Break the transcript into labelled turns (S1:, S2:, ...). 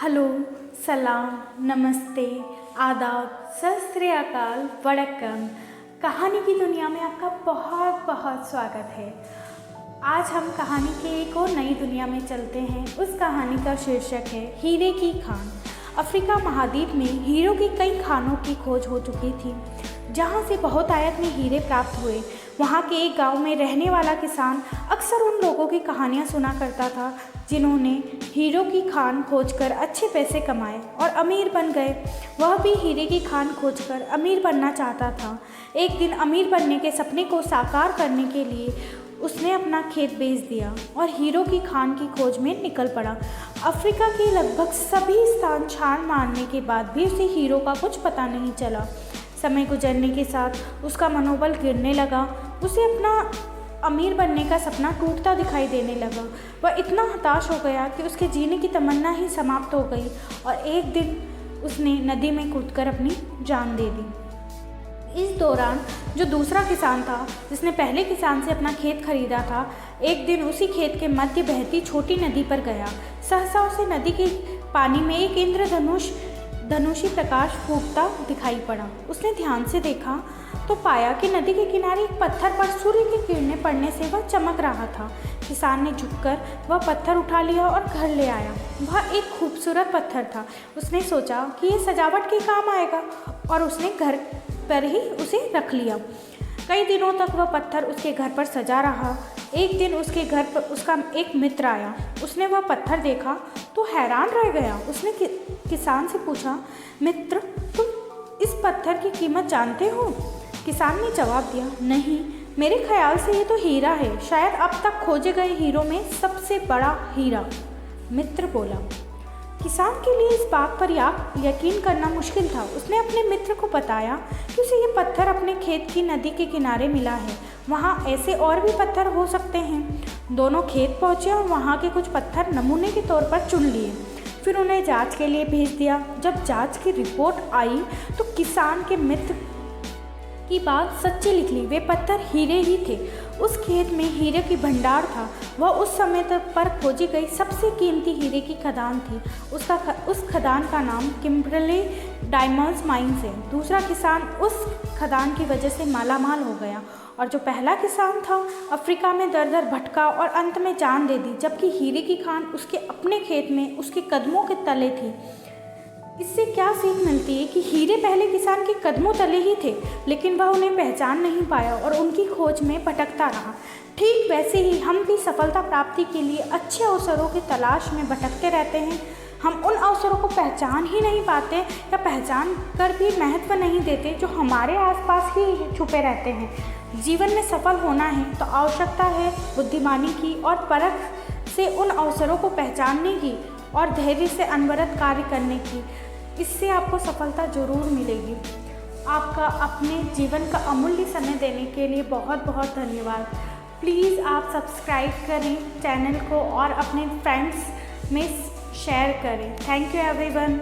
S1: Hello, सलाम, नमस्ते, आदाब, सत श्री अकाल, वड़क्कम। कहानी की दुनिया में आपका बहुत बहुत स्वागत है। आज हम कहानी के एक और नई दुनिया में चलते हैं। उस कहानी का शीर्षक है हीरे की खान। अफ्रीका महाद्वीप में हीरों की कई खानों की खोज हो चुकी थी, जहाँ से बहुत आयात में हीरे प्राप्त हुए। वहाँ के एक गांव में रहने वाला किसान अक्सर उन लोगों की कहानियाँ सुना करता था जिन्होंने हीरों की खान खोजकर अच्छे पैसे कमाए और अमीर बन गए। वह भी हीरे की खान खोजकर अमीर बनना चाहता था। एक दिन अमीर बनने के सपने को साकार करने के लिए उसने अपना खेत बेच दिया और हीरों की खान की खोज में निकल पड़ा। अफ्रीका के लगभग सभी स्थान छान मारने के बाद भी उसे हीरों का कुछ पता नहीं चला। समय गुजरने के साथ उसका मनोबल गिरने लगा। उसे अपना अमीर बनने का सपना टूटता दिखाई देने लगा। वह इतना हताश हो गया कि उसके जीने की तमन्ना ही समाप्त हो गई और एक दिन उसने नदी में कूदकर अपनी जान दे दी। इस दौरान जो दूसरा किसान था, जिसने पहले किसान से अपना खेत खरीदा था, एक दिन उसी खेत के मध्य बहती छोटी नदी पर गया। सहसा उसे नदी के पानी में एक इंद्रधनुषी प्रकाश फूटता दिखाई पड़ा। उसने ध्यान से देखा तो पाया कि नदी के किनारे एक पत्थर पर सूर्य की किरणें पड़ने से वह चमक रहा था। किसान ने झुककर वह पत्थर उठा लिया और घर ले आया। वह एक खूबसूरत पत्थर था। उसने सोचा कि यह सजावट के काम आएगा और उसने घर पर ही उसे रख लिया। कई दिनों तक वह पत्थर उसके घर पर सजा रहा। एक दिन उसके घर पर उसका एक मित्र आया। उसने वह पत्थर देखा तो हैरान रह गया। उसने किसान से पूछा, मित्र, तुम इस पत्थर की कीमत जानते हो? किसान ने जवाब दिया, नहीं, मेरे ख्याल से ये तो हीरा है, शायद अब तक खोजे गए हीरों में सबसे बड़ा हीरा। मित्र बोला। किसान के लिए इस बात पर यकीन करना मुश्किल था। उसने अपने मित्र को बताया कि उसे ये पत्थर अपने खेत की नदी के किनारे मिला है। वहाँ ऐसे और भी पत्थर हो सकते हैं। दोनों खेत पहुँचे और वहाँ के कुछ पत्थर नमूने के तौर पर चुन लिए। फिर उन्हें जांच के लिए भेज दिया। जब जांच की रिपोर्ट आई तो किसान के मित्र की बात सच्ची निकली। वे पत्थर हीरे ही थे। उस खेत में हीरे की भंडार था। वह उस समय तक पर खोजी गई सबसे कीमती हीरे की खदान थी। उस खदान का नाम किम्बरले डायमंड्स माइंस है। दूसरा किसान उस खदान की वजह से मालामाल हो गया और जो पहला किसान था अफ्रीका में दर दर भटका और अंत में जान दे दी, जबकि हीरे की खान उसके अपने खेत में उसके कदमों के तले थी। इससे क्या सीख मिलती है कि हीरे पहले किसान के कदमों तले ही थे, लेकिन वह उन्हें पहचान नहीं पाया और उनकी खोज में भटकता रहा। ठीक वैसे ही हम भी सफलता प्राप्ति के लिए अच्छे अवसरों की तलाश में भटकते रहते हैं। हम उन अवसरों को पहचान ही नहीं पाते या पहचान कर भी महत्व नहीं देते जो हमारे आसपास ही छुपे रहते हैं। जीवन में सफल होना है तो आवश्यकता है बुद्धिमानी की और परख से उन अवसरों को पहचानने की और धैर्य से अनवरत कार्य करने की। इससे आपको सफलता ज़रूर मिलेगी। आपका अपने जीवन का अमूल्य समय देने के लिए बहुत बहुत धन्यवाद। प्लीज़ आप सब्सक्राइब करें चैनल को और अपने फ्रेंड्स में शेयर करें। Thank you everyone.